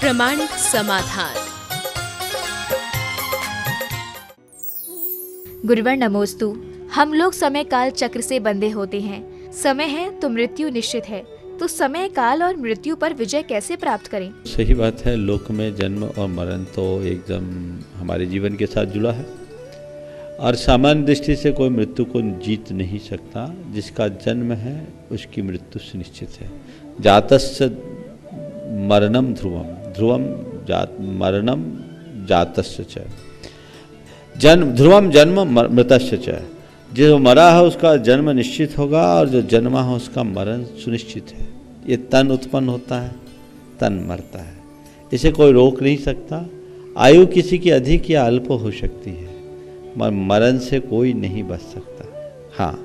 प्रामाणिक समाधान। गुरुवर नमोस्तु। हम लोग समय काल चक्र से बंधे होते हैं। समय है तो मृत्यु निश्चित है, तो समय काल और मृत्यु पर विजय कैसे प्राप्त करें? सही बात है, लोक में जन्म और मरण तो एकदम हमारे जीवन के साथ जुड़ा है और सामान्य दृष्टि से कोई मृत्यु को जीत नहीं सकता। जिसका जन्म है उसकी मृत्यु सुनिश्चित है। जातस्य मरणम ध्रुवम, ध्रुवम मरणम जातस्य च, जन्म ध्रुवम जन्म मृतस्य च। जो मरा है उसका जन्म निश्चित होगा और जो जन्मा है उसका मरण सुनिश्चित है। ये तन उत्पन्न होता है, तन मरता है, इसे कोई रोक नहीं सकता। आयु किसी की अधिक या अल्प हो सकती है, मगर मरण से कोई नहीं बच सकता। हाँ,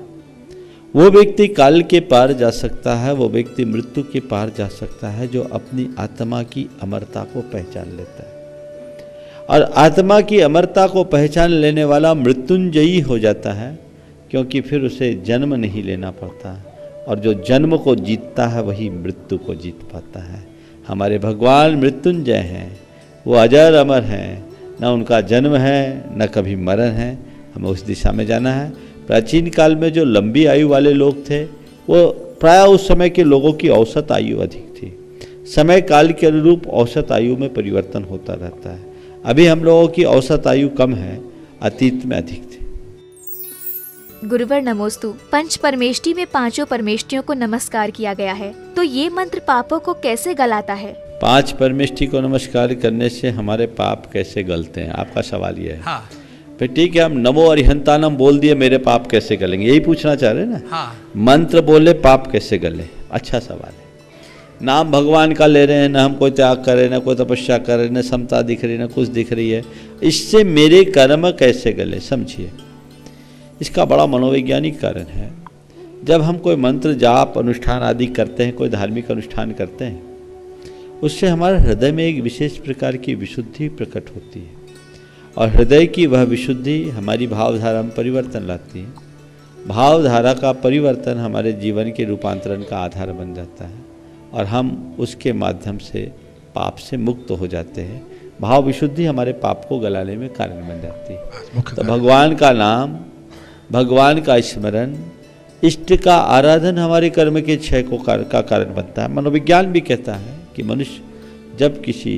वो व्यक्ति काल के पार जा सकता है, वो व्यक्ति मृत्यु के पार जा सकता है जो अपनी आत्मा की अमरता को पहचान लेता है। और आत्मा की अमरता को पहचान लेने वाला मृत्युंजयी हो जाता है, क्योंकि फिर उसे जन्म नहीं लेना पड़ता। और जो जन्म को जीतता है वही मृत्यु को जीत पाता है। हमारे भगवान मृत्युंजय हैं, वो अजर अमर हैं, न उनका जन्म है न कभी मरण है। हमें उस दिशा में जाना है। प्राचीन काल में जो लंबी आयु वाले लोग थे वो प्रायः उस समय के लोगों की औसत आयु अधिक थी। समय काल के अनुरूप औसत आयु में परिवर्तन होता रहता है। अभी हम लोगों की औसत आयु कम है, अतीत में अधिक थी। गुरुवर नमोस्तु। पंच परमेष्टि में पांचों परमेष्टियों को नमस्कार किया गया है, तो ये मंत्र पापों को कैसे गलाता है? पांच परमेष्टि को नमस्कार करने से हमारे पाप कैसे गलते हैं, आपका सवाल ये है। हाँ। फिर ठीक है, हम नमो अरिहंतानम बोल दिए, मेरे पाप कैसे गलेंगे, यही पूछना चाह रहे हैं ना? हाँ। मंत्र बोले पाप कैसे गले, अच्छा सवाल है। नाम भगवान का ले रहे हैं, ना हम कोई त्याग कर रहे हैं, ना कोई तपस्या कर रहे हैं, ना समता दिख रही है, ना कुछ दिख रही है, इससे मेरे कर्म कैसे गले? समझिए, इसका बड़ा मनोवैज्ञानिक कारण है। जब हम कोई मंत्र जाप अनुष्ठान आदि करते हैं, कोई धार्मिक अनुष्ठान करते हैं, उससे हमारे हृदय में एक विशेष प्रकार की विशुद्धि प्रकट होती है और हृदय की वह विशुद्धि हमारी भावधारा में परिवर्तन लाती है। भावधारा का परिवर्तन हमारे जीवन के रूपांतरण का आधार बन जाता है और हम उसके माध्यम से पाप से मुक्त हो जाते हैं। भाव विशुद्धि हमारे पाप को गलाने में कारण बन जाती है। तो भगवान का नाम, भगवान का स्मरण, इष्ट का आराधन हमारे कर्म के क्षय को का कारण बनता है। मनोविज्ञान भी कहता है कि मनुष्य जब किसी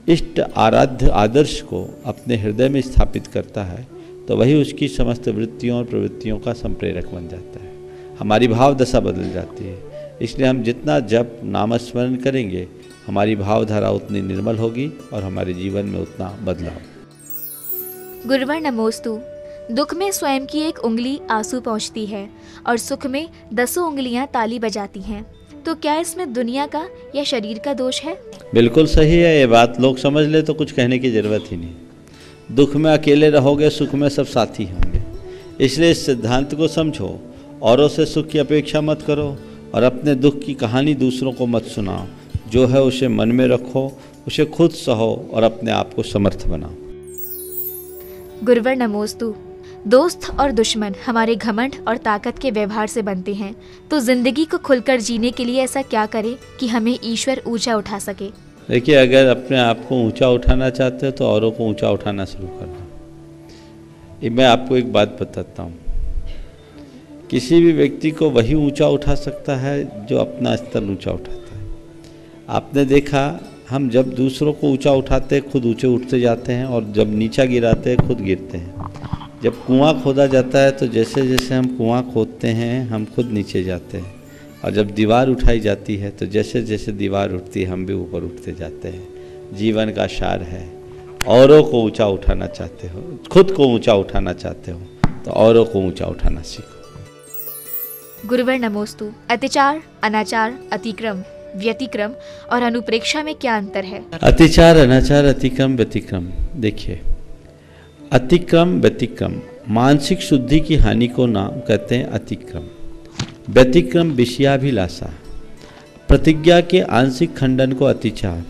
इष्ट आराध्य आदर्श को अपने हृदय में स्थापित करता है तो वही उसकी समस्त वृत्तियों और प्रवृत्तियों का संप्रेरक बन जाता है। हमारी भाव दशा बदल जाती है। इसलिए हम जितना जप नामस्मरण करेंगे हमारी भावधारा उतनी निर्मल होगी और हमारे जीवन में उतना बदलाव। गुरुवर नमोस्तु। दुख में स्वयं की एक उंगली आंसू पहुँचती है और सुख में 10 उंगलियां ताली बजाती हैं, तो क्या इसमें दुनिया का या शरीर का दोष है? बिल्कुल सही है ये बात, लोग समझ ले तो कुछ कहने की जरूरत ही नहीं। दुख में अकेले रहोगे, सुख में सब साथी होंगे। इसलिए इस सिद्धांत को समझो, औरों से सुख की अपेक्षा मत करो और अपने दुख की कहानी दूसरों को मत सुनाओ। जो है उसे मन में रखो, उसे खुद सहो और अपने आप को समर्थ बनाओ। गुरुवर नमोस्तु। दोस्त और दुश्मन हमारे घमंड और ताकत के व्यवहार से बनते हैं, तो जिंदगी को खुलकर जीने के लिए ऐसा क्या करें कि हमें ईश्वर ऊंचा उठा सके? देखिए, अगर अपने आप को ऊंचा उठाना चाहते हो तो औरों को ऊंचा उठाना शुरू कर दो। मैं आपको एक बात बताता हूँ, किसी भी व्यक्ति को वही ऊंचा उठा सकता है जो अपना स्तर ऊंचा उठाता है। आपने देखा, हम जब दूसरों को ऊंचा उठाते हैं खुद ऊंचे उठते जाते हैं, और जब नीचा गिराते हैं खुद गिरते हैं। जब कुआं खोदा जाता है तो जैसे जैसे हम कुआं खोदते हैं हम खुद नीचे जाते हैं, और जब दीवार उठाई जाती है तो जैसे जैसे दीवार उठती है हम भी ऊपर उठते जाते हैं। जीवन का सार है, औरों को ऊंचा उठाना चाहते हो, खुद को ऊंचा उठाना चाहते हो तो औरों को ऊंचा उठाना सीखो। गुरुवर नमोस्तु। अतिचार, अनाचार, अतिक्रम, व्यतिक्रम और अनुप्रेक्षा में क्या अंतर है? अतिचार, अनाचार, अतिक्रम, व्यतिक्रम। देखिए, अतिक्रम व्यतिक्रम मानसिक शुद्धि की हानि को नाम कहते हैं अतिक्रम। व्यतिक्रम विषयाभिलाषा, प्रतिज्ञा के आंशिक खंडन को अतिचार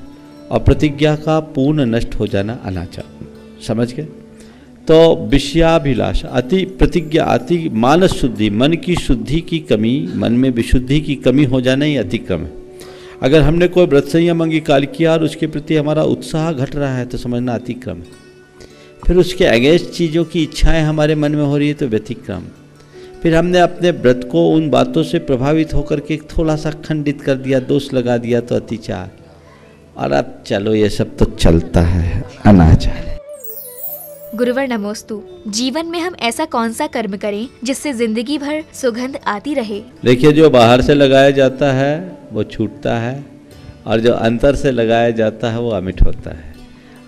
और प्रतिज्ञा का पूर्ण नष्ट हो जाना अनाचार। समझ गए? तो विषयाभिलाषा, अति प्रतिज्ञा, अति मानस शुद्धि, मन की शुद्धि की कमी, मन में विशुद्धि की कमी हो जाना ही अतिक्रम है। अगर हमने कोई व्रत संयम अंगीकार किया और उसके प्रति हमारा उत्साह घट रहा है तो समझना अतिक्रम है। फिर उसके अगेंस्ट चीज़ों की इच्छाएं हमारे मन में हो रही है तो व्यतिक्रम। फिर हमने अपने व्रत को उन बातों से प्रभावित होकर के थोड़ा सा खंडित कर दिया, दोष लगा दिया तो अतिचार। और अब चलो ये सब तो चलता है, अनाचार। गुरुवर नमोस्तु। जीवन में हम ऐसा कौन सा कर्म करें जिससे जिंदगी भर सुगंध आती रहे? देखिए, जो बाहर से लगाया जाता है वो छूटता है और जो अंतर से लगाया जाता है वो अमिट होता है।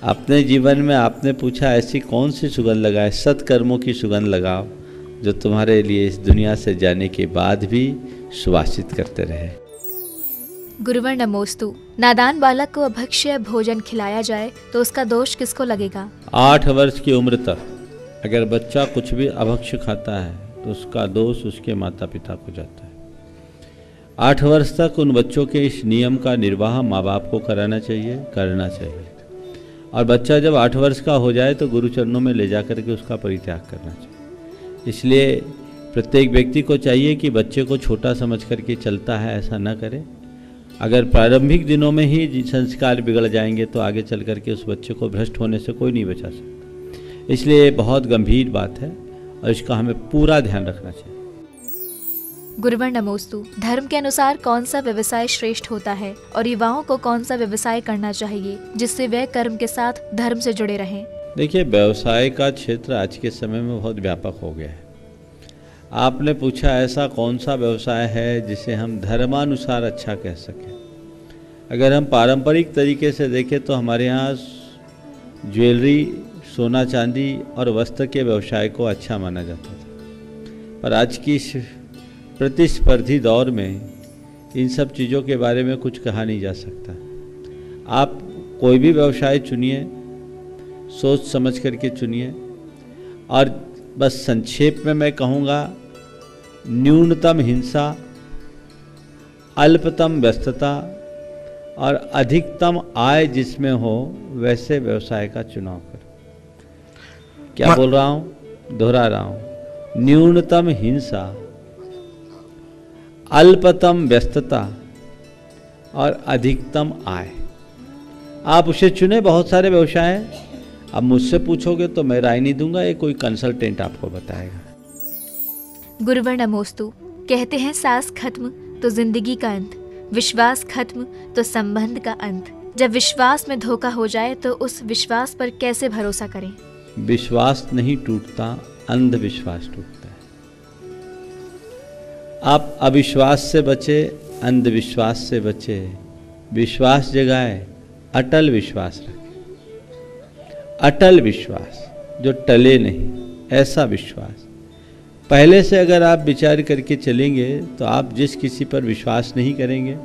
अपने जीवन में आपने पूछा ऐसी कौन सी सुगंध लगाए? सत्कर्मों की सुगंध लगाओ जो तुम्हारे लिए इस दुनिया से जाने के बाद भी सुवासित करते रहे। गुरुवर नमोस्तु। नादान बालक को अभक्ष्य भोजन खिलाया जाए तो उसका दोष किसको लगेगा? 8 वर्ष की उम्र तक अगर बच्चा कुछ भी अभक्ष्य खाता है तो उसका दोष उसके माता पिता को जाता है। 8 वर्ष तक उन बच्चों के इस नियम का निर्वाह माँ बाप को करना चाहिए। और बच्चा जब 8 वर्ष का हो जाए तो गुरु चरणों में ले जा करके उसका परित्याग करना चाहिए। इसलिए प्रत्येक व्यक्ति को चाहिए कि बच्चे को छोटा समझ करके चलता है ऐसा न करे। अगर प्रारंभिक दिनों में ही संस्कार बिगड़ जाएंगे तो आगे चल करके उस बच्चे को भ्रष्ट होने से कोई नहीं बचा सकता। इसलिए बहुत गंभीर बात है और इसका हमें पूरा ध्यान रखना चाहिए। गुरुवर नमोस्तु। धर्म के अनुसार कौन सा व्यवसाय श्रेष्ठ होता है और युवाओं को कौन सा व्यवसाय करना चाहिए जिससे वे कर्म के साथ धर्म से जुड़े रहें? देखिए, व्यवसाय का क्षेत्र आज के समय में बहुत व्यापक हो गया है। आपने पूछा ऐसा कौन सा व्यवसाय है जिसे हम धर्मानुसार अच्छा कह सकें। अगर हम पारंपरिक तरीके से देखें तो हमारे यहाँ ज्वेलरी, सोना चांदी और वस्त्र के व्यवसाय को अच्छा माना जाता था। पर आज की इस प्रतिस्पर्धी दौर में इन सब चीज़ों के बारे में कुछ कहा नहीं जा सकता। आप कोई भी व्यवसाय चुनिए, सोच समझ करके चुनिए। और बस संक्षेप में मैं कहूँगा, न्यूनतम हिंसा, अल्पतम व्यस्तता और अधिकतम आय जिसमें हो वैसे व्यवसाय का चुनाव करो। क्या बोल रहा हूँ? दोहरा रहा हूँ। न्यूनतम हिंसा, अल्पतम व्यस्तता और अधिकतम आय, आप उसे चुने। बहुत सारे व्यवसाय हैं। अब मुझसे पूछोगे तो मैं राय नहीं दूंगा, ये कोई कंसल्टेंट आपको बताएगा। गुरुवर नमोस्तु। कहते हैं सांस खत्म तो जिंदगी का अंत, विश्वास खत्म तो संबंध का अंत। जब विश्वास में धोखा हो जाए तो उस विश्वास पर कैसे भरोसा करें? विश्वास नहीं टूटता, अंधविश्वास टूटता है। आप अविश्वास से बचे, अंधविश्वास से बचे। विश्वास जगाए, अटल विश्वास रखें। अटल विश्वास जो टले नहीं, ऐसा विश्वास। पहले से अगर आप विचार करके चलेंगे तो आप जिस किसी पर विश्वास नहीं करेंगे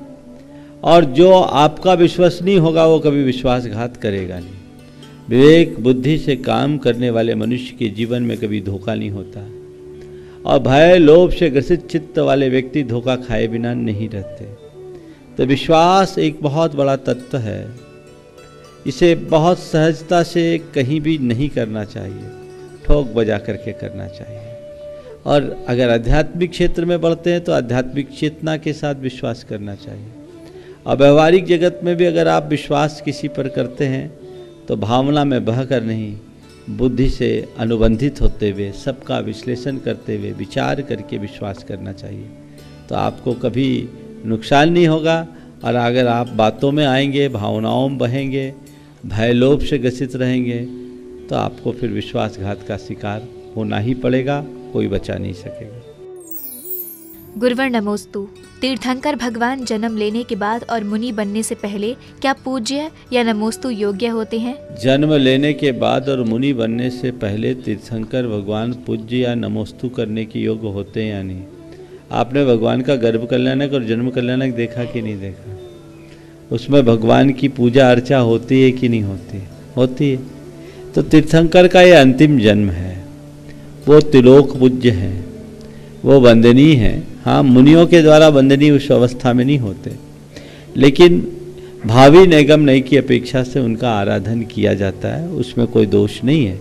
और जो आपका विश्वसनीय होगा वो कभी विश्वासघात करेगा नहीं। विवेक बुद्धि से काम करने वाले मनुष्य के जीवन में कभी धोखा नहीं होता और भय लोभ से ग्रसित चित्त वाले व्यक्ति धोखा खाए बिना नहीं रहते। तो विश्वास एक बहुत बड़ा तत्व है। इसे बहुत सहजता से कहीं भी नहीं करना चाहिए, ठोक बजा करके करना चाहिए। और अगर आध्यात्मिक क्षेत्र में बढ़ते हैं तो आध्यात्मिक चेतना के साथ विश्वास करना चाहिए। और व्यवहारिक जगत में भी अगर आप विश्वास किसी पर करते हैं तो भावना में बहकर नहीं, बुद्धि से अनुबंधित होते हुए, सबका विश्लेषण करते हुए, विचार करके विश्वास करना चाहिए। तो आपको कभी नुकसान नहीं होगा। और अगर आप बातों में आएंगे, भावनाओं में बहेंगे, भय लोभ से ग्रसित रहेंगे तो आपको फिर विश्वासघात का शिकार होना ही पड़ेगा, कोई बचा नहीं सकेगा। गुरुवर नमोस्तु। तीर्थंकर भगवान जन्म लेने के बाद और मुनि बनने से पहले क्या पूज्य या नमोस्तु योग्य होते हैं? जन्म लेने के बाद और मुनि बनने से पहले तीर्थंकर भगवान पूज्य या नमोस्तु करने के योग्य होते हैं या नहीं? आपने भगवान का गर्भ कल्याणक और जन्म कल्याणक देखा कि नहीं देखा? उसमें भगवान की पूजा अर्चा होती है कि नहीं होती? होती है। तो तीर्थंकर का ये अंतिम जन्म है। वो त्रिलोक पूज्य हैं, वो वंदनीय हैं। हाँ, मुनियों के द्वारा वंदनीय उस अवस्था में नहीं होते, लेकिन भावी निगम नई की अपेक्षा से उनका आराधन किया जाता है, उसमें कोई दोष नहीं है।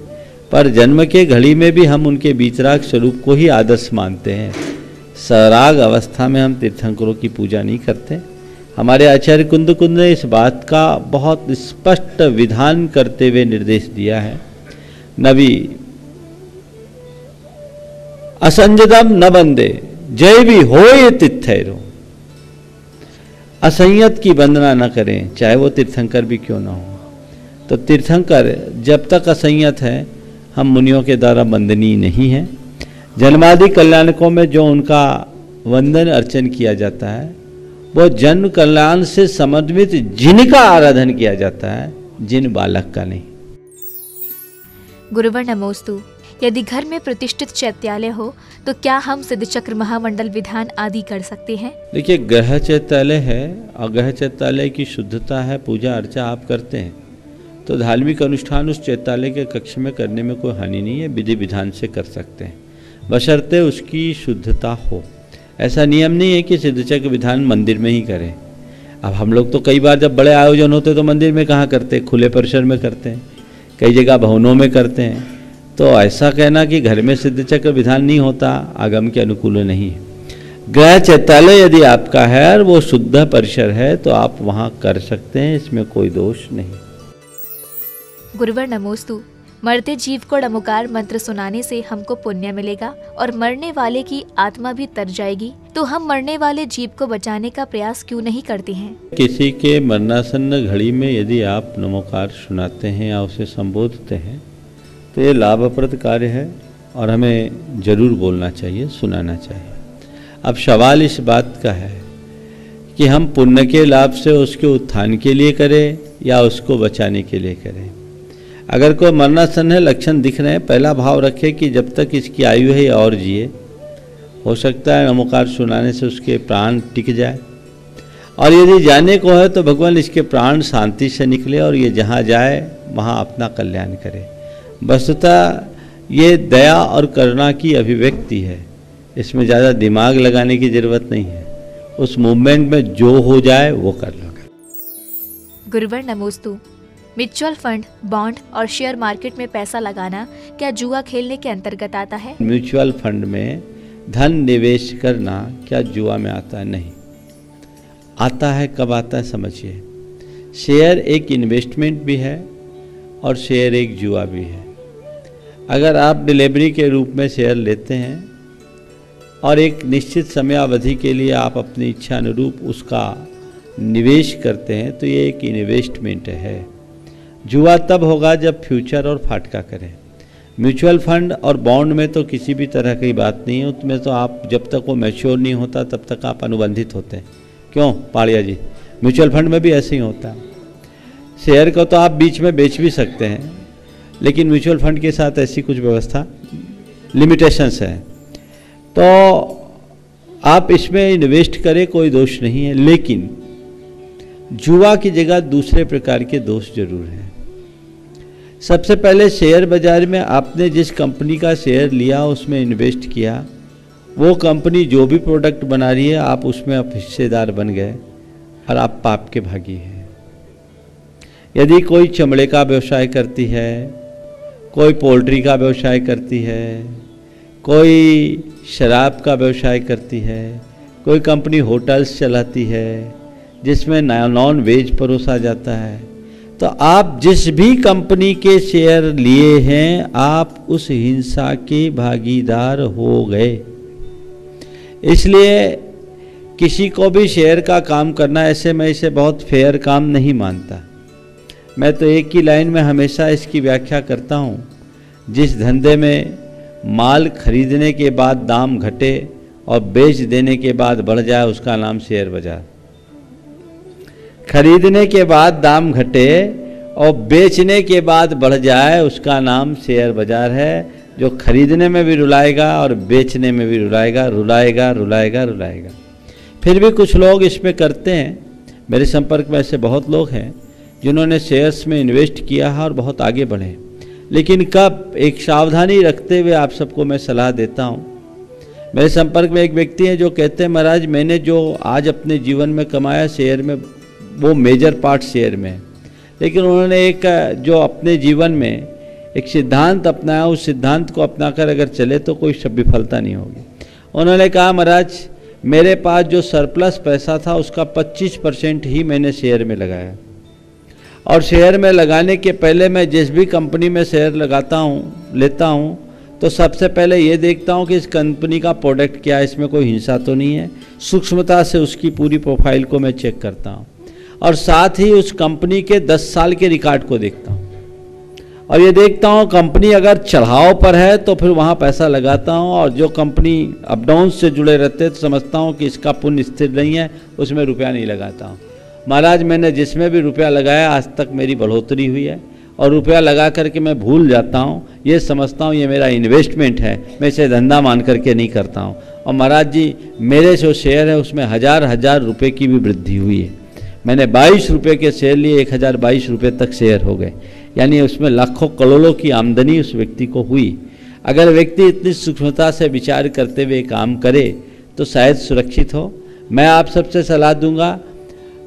पर जन्म के घड़ी में भी हम उनके बीतराग स्वरूप को ही आदर्श मानते हैं। सराग अवस्था में हम तीर्थंकरों की पूजा नहीं करते। हमारे आचार्य कुंद ने इस बात का बहुत स्पष्ट विधान करते हुए निर्देश दिया है। नबी असंजदम न बंदे जय भी हो ये तिथैरो, असंयत की वंदना न करें, चाहे वो तीर्थंकर भी क्यों ना हो। तो तीर्थंकर जब तक असंयत है, हम मुनियों के द्वारा वंदनीय नहीं है। जन्मादि कल्याणकों में जो उनका वंदन अर्चन किया जाता है, वो जन्म कल्याण से समन्वित जिनका आराधन किया जाता है, जिन बालक का नहीं। गुरुवर नमोस्तु। यदि घर में प्रतिष्ठित चैत्यालय हो तो क्या हम सिद्धचक्र महामंडल विधान आदि कर सकते हैं? देखिए, ग्रह चैत्यालय है और ग्रह चैत्यालय की शुद्धता है, पूजा अर्चा आप करते हैं तो धार्मिक अनुष्ठान उस चैत्यालय के कक्ष में करने में कोई हानि नहीं है, विधि विधान से कर सकते हैं, बशर्ते उसकी शुद्धता हो। ऐसा नियम नहीं है कि सिद्धचक्र विधान मंदिर में ही करें। अब हम लोग तो कई बार जब बड़े आयोजन होते तो मंदिर में कहाँ करते, खुले परिसर में करते हैं, कई जगह भवनों में करते हैं। तो ऐसा कहना कि घर में सिद्धचक्र विधान नहीं होता, आगम के अनुकूल नहीं है। गृह चैत्यालय यदि आपका है और वो शुद्ध परिसर है तो आप वहाँ कर सकते हैं, इसमें कोई दोष नहीं। गुरुवर नमोस्तु। मरते जीव को नमोकार मंत्र सुनाने से हमको पुण्य मिलेगा और मरने वाले की आत्मा भी तर जाएगी, तो हम मरने वाले जीव को बचाने का प्रयास क्यों नहीं करते हैं? किसी के मरणासन्न घड़ी में यदि आप नमोकार सुनाते हैं या उसे संबोधते हैं तो ये लाभप्रद कार्य है और हमें जरूर बोलना चाहिए, सुनाना चाहिए। अब सवाल इस बात का है कि हम पुण्य के लाभ से उसके उत्थान के लिए करें या उसको बचाने के लिए करें। अगर कोई मरणासन्न है, लक्षण दिख रहे हैं, पहला भाव रखे कि जब तक इसकी आयु है और जिए, हो सकता है नमोकार सुनाने से उसके प्राण टिक जाए, और यदि जाने को है तो भगवान इसके प्राण शांति से निकले और ये जहाँ जाए वहाँ अपना कल्याण करे। वस्तुतः ये दया और करुणा की अभिव्यक्ति है, इसमें ज़्यादा दिमाग लगाने की ज़रूरत नहीं है, उस मूवमेंट में जो हो जाए वो कर लो। गुरुवर नमोस्तु। म्यूचुअल फंड, बॉन्ड और शेयर मार्केट में पैसा लगाना क्या जुआ खेलने के अंतर्गत आता है? म्यूचुअल फंड में धन निवेश करना क्या जुआ में आता है? नहीं आता है। कब आता है समझिए। शेयर एक इन्वेस्टमेंट भी है और शेयर एक जुआ भी है। अगर आप डिलीवरी के रूप में शेयर लेते हैं और एक निश्चित समयावधि के लिए आप अपनी इच्छा अनुरूप उसका निवेश करते हैं तो ये एक इन्वेस्टमेंट है। जुआ तब होगा जब फ्यूचर और फाटका करें। म्यूचुअल फंड और बॉन्ड में तो किसी भी तरह की बात नहीं है, उसमें तो आप जब तक वो मैच्योर नहीं होता तब तक आप अनुबंधित होते हैं। क्यों पाड़िया जी? म्यूचुअल फंड में भी ऐसे ही होता है। शेयर को तो आप बीच में बेच भी सकते हैं, लेकिन म्यूचुअल फंड के साथ ऐसी कुछ व्यवस्था लिमिटेशंस है, तो आप इसमें इन्वेस्ट करें, कोई दोष नहीं है। लेकिन जुआ की जगह दूसरे प्रकार के दोष जरूर हैं। सबसे पहले शेयर बाजार में आपने जिस कंपनी का शेयर लिया, उसमें इन्वेस्ट किया, वो कंपनी जो भी प्रोडक्ट बना रही है आप उसमें आप हिस्सेदार बन गए और आप पाप के भागी हैं। यदि कोई चमड़े का व्यवसाय करती है, कोई पोल्ट्री का व्यवसाय करती है, कोई शराब का व्यवसाय करती है, कोई कंपनी होटल्स चलाती है जिसमें नॉन वेज परोसा जाता है, तो आप जिस भी कंपनी के शेयर लिए हैं आप उस हिंसा के भागीदार हो गए। इसलिए किसी को भी शेयर का काम करना, ऐसे मैं इसे बहुत फेयर काम नहीं मानता। मैं तो एक ही लाइन में हमेशा इसकी व्याख्या करता हूँ, जिस धंधे में माल खरीदने के बाद दाम घटे और बेच देने के बाद बढ़ जाए उसका नाम शेयर बाजार। खरीदने के बाद दाम घटे और बेचने के बाद बढ़ जाए उसका नाम शेयर बाजार है, जो खरीदने में भी रुलाएगा और बेचने में भी रुलाएगा रुलाएगा रुलाएगा रुलाएगा। फिर भी कुछ लोग इसमें करते हैं। मेरे संपर्क में ऐसे बहुत लोग हैं जिन्होंने शेयर्स में इन्वेस्ट किया है और बहुत आगे बढ़े। लेकिन कब, एक सावधानी रखते हुए आप सबको मैं सलाह देता हूँ। मेरे संपर्क में एक व्यक्ति है जो कहते हैं, महाराज मैंने जो आज अपने जीवन में कमाया शेयर में, वो मेजर पार्ट शेयर में है, लेकिन उन्होंने एक जो अपने जीवन में एक सिद्धांत अपनाया, उस सिद्धांत को अपनाकर अगर चले तो कोई विफलता नहीं होगी। उन्होंने कहा, महाराज मेरे पास जो सरप्लस पैसा था उसका 25% ही मैंने शेयर में लगाया। और शेयर में लगाने के पहले मैं जिस भी कंपनी में शेयर लेता हूँ तो सबसे पहले ये देखता हूँ कि इस कंपनी का प्रोडक्ट क्या है, इसमें कोई हिंसा तो नहीं है। सूक्ष्मता से उसकी पूरी प्रोफाइल को मैं चेक करता हूँ और साथ ही उस कंपनी के 10 साल के रिकॉर्ड को देखता हूँ और ये देखता हूँ कंपनी अगर चढ़ाव पर है तो फिर वहाँ पैसा लगाता हूँ, और जो कंपनी अप डाउन से जुड़े रहते हैं तो समझता हूँ कि इसका पुण्य स्थिर नहीं है, उसमें रुपया नहीं लगाता हूँ। महाराज, मैंने जिसमें भी रुपया लगाया आज तक मेरी बढ़ोतरी हुई है, और रुपया लगा करके मैं भूल जाता हूँ, ये समझता हूँ ये मेरा इन्वेस्टमेंट है, मैं इसे धंधा मान करके नहीं करता हूँ। और महाराज जी, मेरे जो शेयर है उसमें हज़ार रुपये की भी वृद्धि हुई है। मैंने 22 रुपये के शेयर लिए, 1022 रुपये तक शेयर हो गए, यानी उसमें लाखों करोड़ों की आमदनी उस व्यक्ति को हुई। अगर व्यक्ति इतनी सूक्ष्मता से विचार करते हुए काम करे तो शायद सुरक्षित हो। मैं आप सबसे सलाह दूंगा,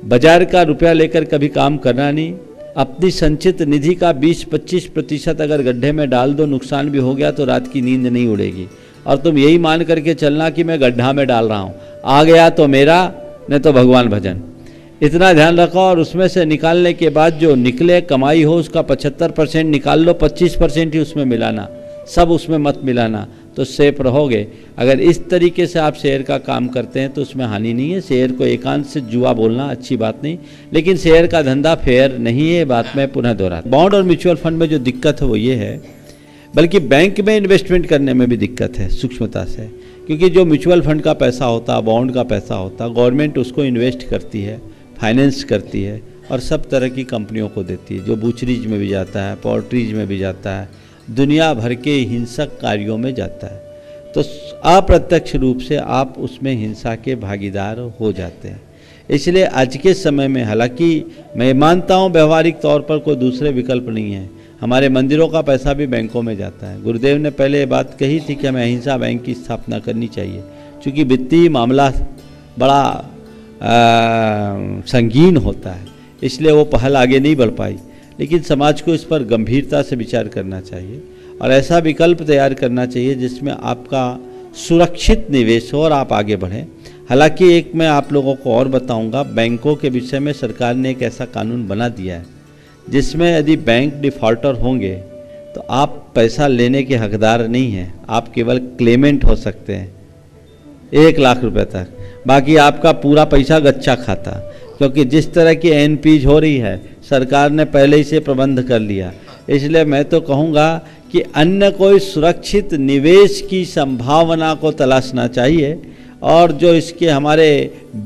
बाजार का रुपया लेकर कभी काम करना नहीं। अपनी संचित निधि का 20-25% अगर गड्ढे में डाल दो, नुकसान भी हो गया तो रात की नींद नहीं उड़ेगी। और तुम यही मान करके चलना कि मैं गड्ढा में डाल रहा हूँ, आ गया तो मेरा, नहीं तो भगवान भजन। इतना ध्यान रखो। और उसमें से निकालने के बाद जो निकले कमाई हो उसका 75% निकाल लो, 25% ही उसमें मिलाना, सब उसमें मत मिलाना, तो सेफ रहोगे। अगर इस तरीके से आप शेयर का काम करते हैं तो उसमें हानि नहीं है। शेयर को एकांत से जुआ बोलना अच्छी बात नहीं, लेकिन शेयर का धंधा फेयर नहीं है, बात मैं पुनः दोहराता। बॉन्ड और म्यूचुअल फंड में जो दिक्कत है वो ये है, बल्कि बैंक में इन्वेस्टमेंट करने में भी दिक्कत है सूक्ष्मता से, क्योंकि जो म्यूचुअल फंड का पैसा होता, बॉन्ड का पैसा होता, गवर्नमेंट उसको इन्वेस्ट करती है, फाइनेंस करती है और सब तरह की कंपनियों को देती है, जो बूचरीज में भी जाता है, पोल्ट्रीज में भी जाता है, दुनिया भर के हिंसक कार्यों में जाता है। तो अप्रत्यक्ष रूप से आप उसमें हिंसा के भागीदार हो जाते हैं। इसलिए आज के समय में, हालांकि मैं मानता हूँ व्यवहारिक तौर पर कोई दूसरे विकल्प नहीं है, हमारे मंदिरों का पैसा भी बैंकों में जाता है। गुरुदेव ने पहले ये बात कही थी कि हमें अहिंसा बैंक की स्थापना करनी चाहिए, क्योंकि वित्तीय मामला बड़ा संगीन होता है, इसलिए वो पहल आगे नहीं बढ़ पाई। लेकिन समाज को इस पर गंभीरता से विचार करना चाहिए और ऐसा विकल्प तैयार करना चाहिए जिसमें आपका सुरक्षित निवेश हो और आप आगे बढ़ें। हालांकि एक मैं आप लोगों को और बताऊंगा, बैंकों के विषय में सरकार ने एक ऐसा कानून बना दिया है जिसमें यदि बैंक डिफ़ॉल्टर होंगे तो आप पैसा लेने के हकदार नहीं हैं, आप केवल क्लेमेंट हो सकते हैं 1 लाख रुपए तक। बाकी आपका पूरा पैसा गच्चा खाता, क्योंकि जिस तरह की एनपीज हो रही है सरकार ने पहले ही से प्रबंध कर लिया। इसलिए मैं तो कहूँगा कि अन्य कोई सुरक्षित निवेश की संभावना को तलाशना चाहिए और जो इसके हमारे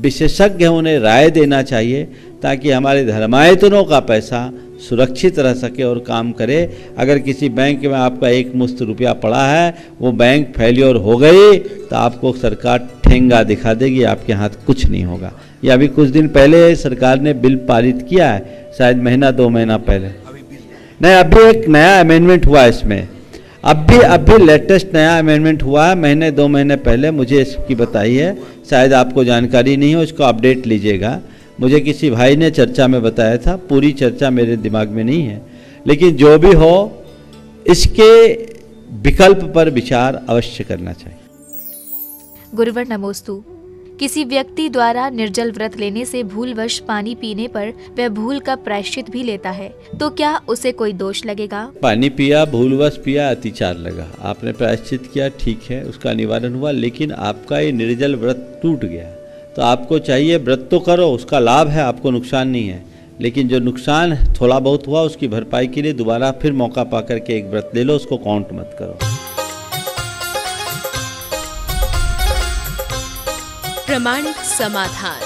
विशेषज्ञ हैं उन्हें राय देना चाहिए, ताकि हमारे धर्मायतनों का पैसा सुरक्षित रह सके और काम करे। अगर किसी बैंक में आपका एक मुश्त रुपया पड़ा है, वो बैंक फेल्योर हो गई तो आपको सरकार ठेंगा दिखा देगी, आपके हाथ कुछ नहीं होगा। ये अभी कुछ दिन पहले सरकार ने बिल पारित किया है, शायद 1-2 महीना पहले। नहीं, अभी एक नया अमेंडमेंट हुआ है इसमें, अभी लेटेस्ट नया अमेंडमेंट हुआ है, 1-2 महीने पहले मुझे इसकी बताई है, शायद आपको जानकारी नहीं हो, इसको अपडेट लीजिएगा। मुझे किसी भाई ने चर्चा में बताया था, पूरी चर्चा मेरे दिमाग में नहीं है, लेकिन जो भी हो इसके विकल्प पर विचार अवश्य करना चाहिए। गुरुवर नमोस्तु। किसी व्यक्ति द्वारा निर्जल व्रत लेने से भूलवश पानी पीने पर वह भूल का प्रायश्चित भी लेता है, तो क्या उसे कोई दोष लगेगा? पानी पिया, भूलवश पिया, अतिचार लगा, आपने प्रायश्चित किया, ठीक है, उसका निवारण हुआ, लेकिन आपका ये निर्जल व्रत टूट गया, तो आपको चाहिए व्रत तो करो, उसका लाभ है, आपको नुकसान नहीं है, लेकिन जो नुकसान थोड़ा बहुत हुआ उसकी भरपाई के लिए दोबारा फिर मौका पा करके एक व्रत ले लो, उसको काउंट मत करो। प्रमाणिक समाधान।